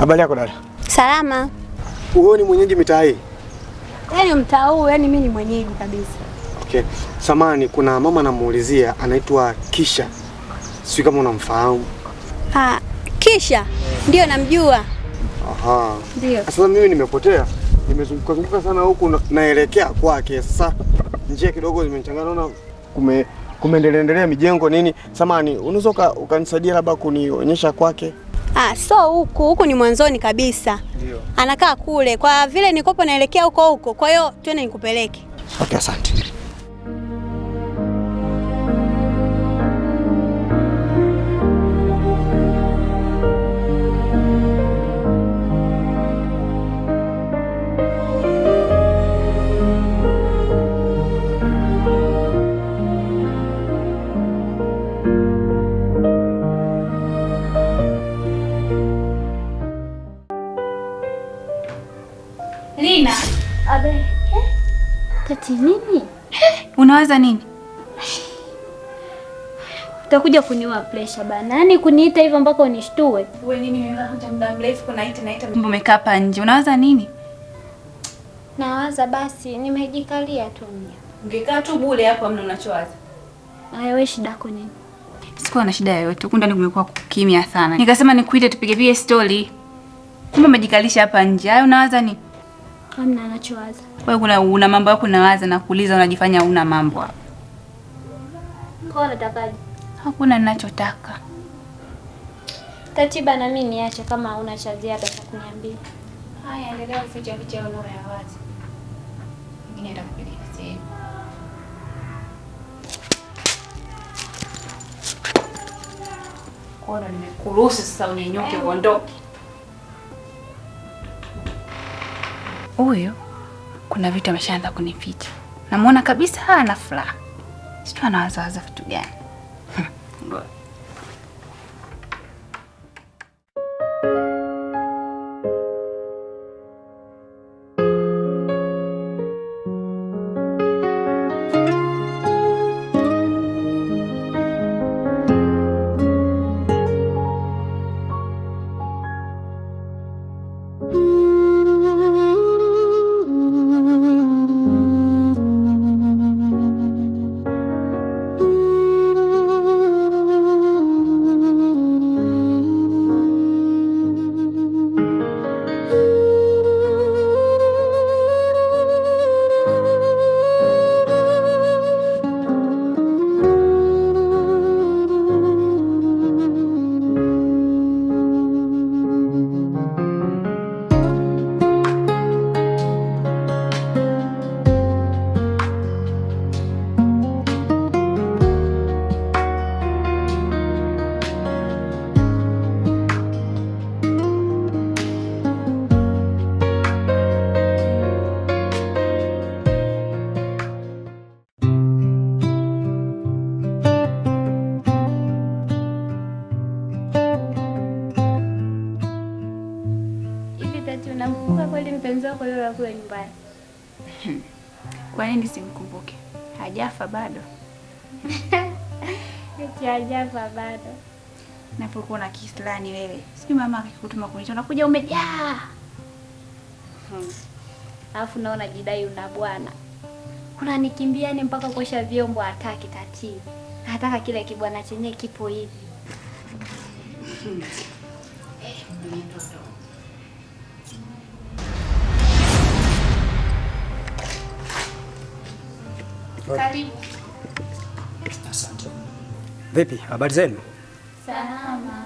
Habari yako dada? Salama. Wewe ni mwenyeji mitaa hii? Yaani mtaa huu, yaani mimi ni mwenyeji kabisa. Okay. Samani, kuna mama namuulizia anaitwa Kisha. Sio kama unamfahamu. Kisha? Ndio namjua. Aha. Ndio. Sasa mimi nimepotea. Nimezunguka sana huku naelekea kwake. Sasa njia kidogo zimenichanganya, naona kumeendelea mijengo nini. Samani, unaweza ukanisaidia labda kunionyesha kwake? So huku ni mwanzoni kabisa. Ndio. Anakaa kule. Kwa vile nikopo naelekea huko. Kwa hiyo twende nikupeleke. Okay, asante. Lina. Abe. Tati nini? Unawaza nini? Utakuja kuniua pressure bana. Yaani kuniita hivyo mpaka unishtue. Wewe nini umekaa kuja muda mrefu naita. Mbona umekaa hapa nje? Unawaza nini? Nawaza basi nimejikalia tu mimi. Ungekaa tu bure hapo amna unachowaza. Haya wewe shida yako nini? Sikuwa na shida yoyote. Huko ndani kumekuwa kimya sana. Nikasema nikuite tupige story. Kumbe umejikalisha hapa nje. Hayo unawaza nini? Hamna anachowaza. Wewe una mambo yako unawaza na kuuliza unajifanya una mambo hapa. Kwa unatakaje? Hakuna ninachotaka. Tatiba na mimi niache kama una cha ziada cha kuniambia. Haya, endelea kuficha unao ya wazi. Mimi naenda kupeleka sehemu. Kona nimekuruhusu sasa unyenyoke uondoke. Huyo kuna vitu ameshaanza kunificha. Namuona kabisa hana furaha. Sio anawaza vitu gani? Ngoja. Unamkumbuka kweli mpenzi wako yule wa kule nyumbani? Kwa nini simkumbuke? Hajafa bado. Eti hajafa bado. Napokuwa na kislani wewe. Sijui mama akikutuma kuniita unakuja umejaa. Alafu naona jidai una bwana. Unanikimbia ni mpaka kuosha vyombo hataki tati. Nataka kile kibwana chenye kipo hivi. Karibu. Asante. Vipi, habari zenu? Salama.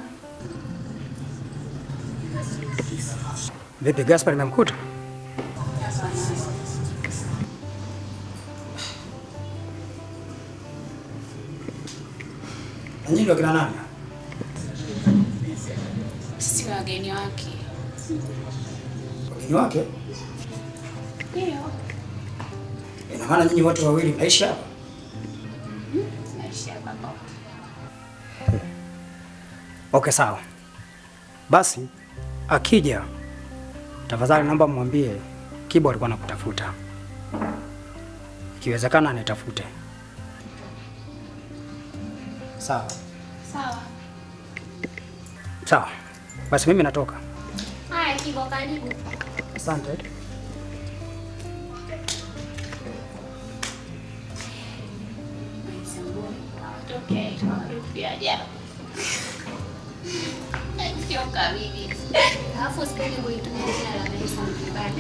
Vipi, Gaspar nimemkuta? Nyinyi ndio kina nani? Sisi wageni wake. Wageni wake? Ndio. Ina maana nyinyi wote wawili mnaishi hapa? Naishi hapa hapa. Okay, sawa. Basi akija tafadhali naomba mwambie Kibo alikuwa anakutafuta. Ikiwezekana anitafute. Sawa. Sawa. Sawa. Basi mimi natoka. Kibo, karibu. Asante. Alafu sipendi kuitumia jina la Melissa Mkibada.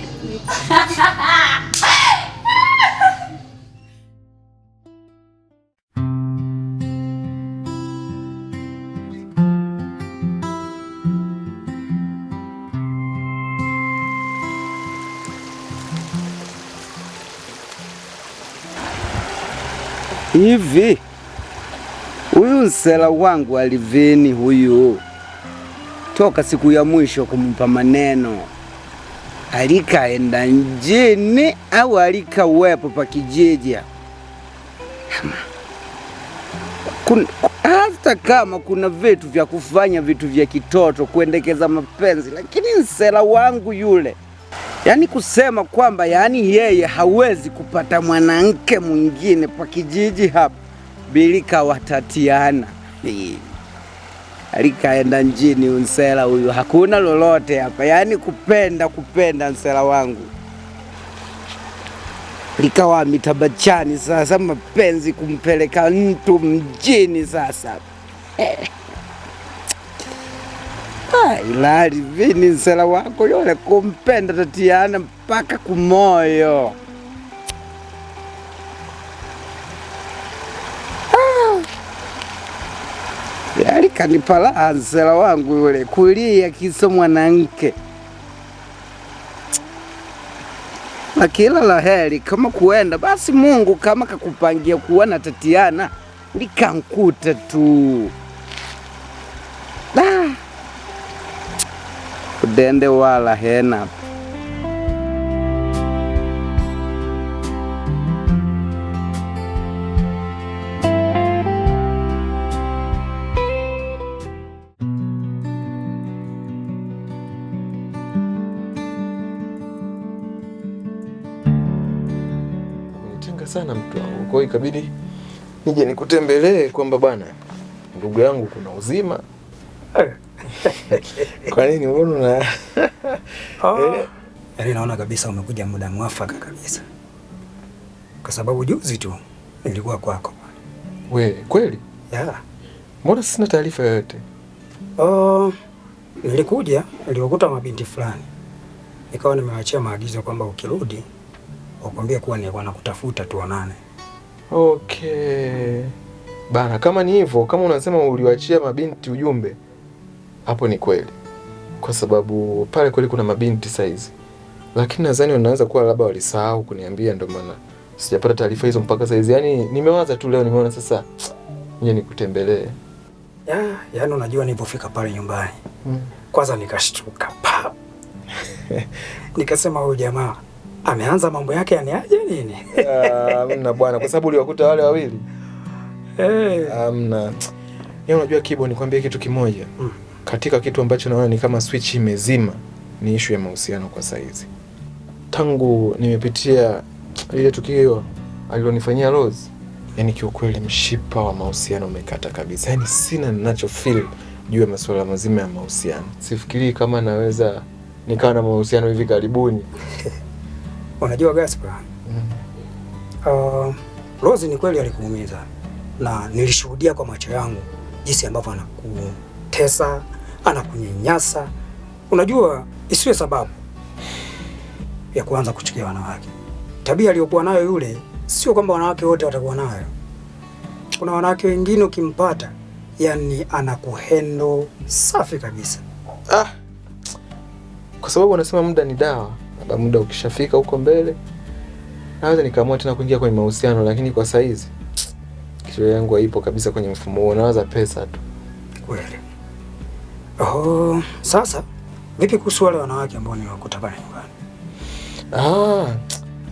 Hivi huyu nsela wangu Alivini huyu, toka siku ya mwisho kumpa maneno, alikaenda njini au alikawepo pa kijiji? Hata kama kuna vitu vya kufanya, vitu vya kitoto kuendekeza mapenzi, lakini nsela wangu yule, yani kusema kwamba yani yeye hawezi kupata mwanamke mwingine pa kijiji hapa bilika watatiana. Alikaenda njini unsela huyu, hakuna lolote hapa, yani kupenda nsela wangu. Likawa mitabachani sasa, mapenzi kumpeleka mtu mjini sasa. Ila Alivini nsela wako yule kumpenda Tatiana mpaka kumoyo. Alikanipala nsela wangu yule kulia kiso mwanamke. Na kila la heri kama kuenda basi, Mungu kama kakupangia kuona Tatiana likankuta tu. Udende wala hena. Tenga sana mtu wangu, kwa hiyo ikabidi nije nikutembelee kwamba bwana ndugu yangu kuna uzima. Kwa nini unaona? Yaani naona kabisa umekuja muda mwafaka kabisa. Kwa sababu juzi tu nilikuwa kwako. We, kweli? Yeah. Mbona sina taarifa yoyote? Nilikuta mabinti fulani. Nikawa nimewaachia maagizo kwamba ukirudi wakwambie kuwa nilikuwa nakutafuta tuonane. Okay. Bana, kama ni hivyo, kama unasema uliwaachia mabinti ujumbe, hapo ni kweli. Kwa sababu pale kweli kuna mabinti saizi. Lakini nadhani wanaweza kuwa labda walisahau kuniambia, ndio maana sijapata taarifa hizo mpaka saizi. Yaani nimewaza tu leo, nimeona sasa nije nikutembelee. Yaani unajua nilipofika pale nyumbani. Kwanza nikashtuka. Nikasema huyu jamaa ameanza mambo yake yaniaje nini? Hamna bwana, kwa sababu uliwakuta wale wawili. Hamna. Yeye unajua Kibo, nikwambie kitu kimoja. Katika kitu ambacho naona ni kama switch imezima ni issue ya mahusiano kwa saizi. Tangu nimepitia ile tukio alilonifanyia Rose, yani kiukweli mshipa wa mahusiano umekata kabisa. Yani sina ninacho feel juu ya masuala mazima ya mahusiano. Sifikiri kama naweza nikawa na mahusiano hivi karibuni. Unajua Gaspar, Rose ni kweli alikuumiza, na nilishuhudia kwa macho yangu jinsi ambavyo anakutesa, anakunyanyasa. Unajua isiwe sababu ya kuanza kuchukia wanawake. Tabia aliyokuwa nayo yule sio kwamba wanawake wote watakuwa nayo. Kuna wanawake wengine ukimpata, yani anakuhendo safi kabisa. Kwa sababu wanasema muda ni dawa. Labda muda ukishafika huko mbele naweza nikaamua tena kuingia kwenye mahusiano, lakini kwa saizi kichwa yangu haipo kabisa kwenye mfumo huo, nawaza pesa tu. Kweli. Sasa vipi kuhusu wale wanawake ambao niwakuta pale nyumbani?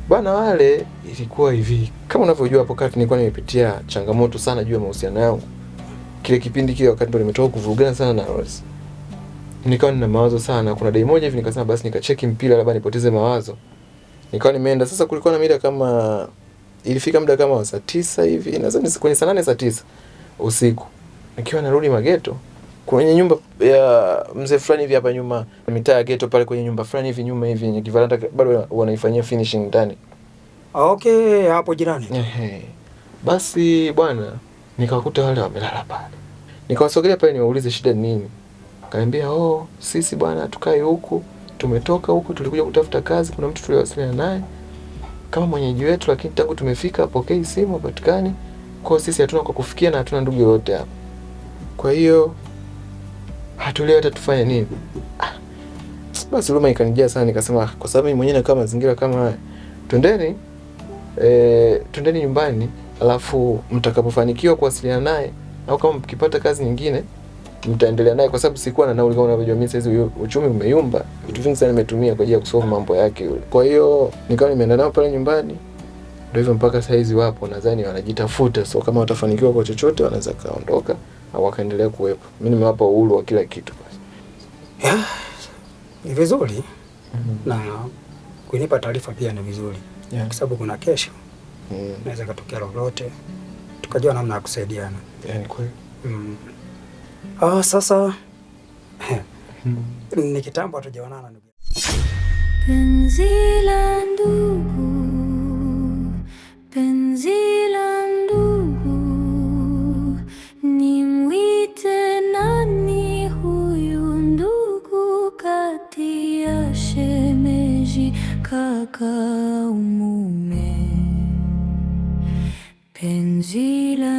Bwana wale ilikuwa hivi. Kama unavyojua hapo kati nilikuwa nimepitia changamoto sana juu ya mahusiano yangu. Kile kipindi kile wakati ndo nimetoka kuvurugana sana na Rose. Nikawa nina mawazo sana. Kuna day moja hivi nikasema basi nikacheki mpira labda nipoteze mawazo. Nikawa nimeenda. Sasa kulikuwa na muda kama ilifika muda kama saa 9 hivi. Nadhani kwenye saa 8 saa 9 usiku. Nikiwa narudi Mageto, kwenye nyumba ya mzee fulani hivi hapa nyuma, mitaa ya ghetto pale, kwenye nyumba fulani hivi nyuma hivi yenye kivaranda, bado wanaifanyia finishing ndani. Okay, hapo jirani. Basi bwana, nikawakuta wale wamelala pale. Nikawasogelea pale niwaulize shida ni nini. Kaniambia, sisi bwana tukae huku, tumetoka huku, tulikuja kutafuta kazi, kuna mtu tuliwasiliana naye kama mwenyeji wetu, lakini tangu tumefika hapokei simu, hapatikani. Kwa sisi hatuna kwa kufikia na hatuna ndugu yote hapa. Kwa hiyo hatuelewi hata tufanye nini. Basi huruma ikanijia sana, nikasema kwa sababu mimi mwenyewe kama mazingira kama haya, twendeni nyumbani, alafu mtakapofanikiwa kuwasiliana naye au kama mkipata kazi nyingine mtaendelea naye, kwa sababu sikuwa na nauli. Kama unavyojua mimi sasa uchumi umeyumba, vitu vingi sana nimetumia kwa ajili ya kusolve mambo yake yule. Kwa hiyo nikawa nimeenda nao pale nyumbani, ndio hivyo mpaka saa hizi wapo, nadhani wanajitafuta. So kama watafanikiwa kwa chochote wanaweza kaondoka au wakaendelea kuwepo. Mimi nimewapa uhuru wa kila kitu basi. Ni vizuri. Na kunipa taarifa pia ni vizuri. Kwa sababu kuna kesho. Naweza katokea lolote. Tukajua namna ya kusaidiana. Yaani kweli. Sasa ni kitambo hatujaonana ndugu. Penzi la ndugu, penzi la ndugu, nimwite nani huyu ndugu kati ya shemeji, kaka au mume? Penzi la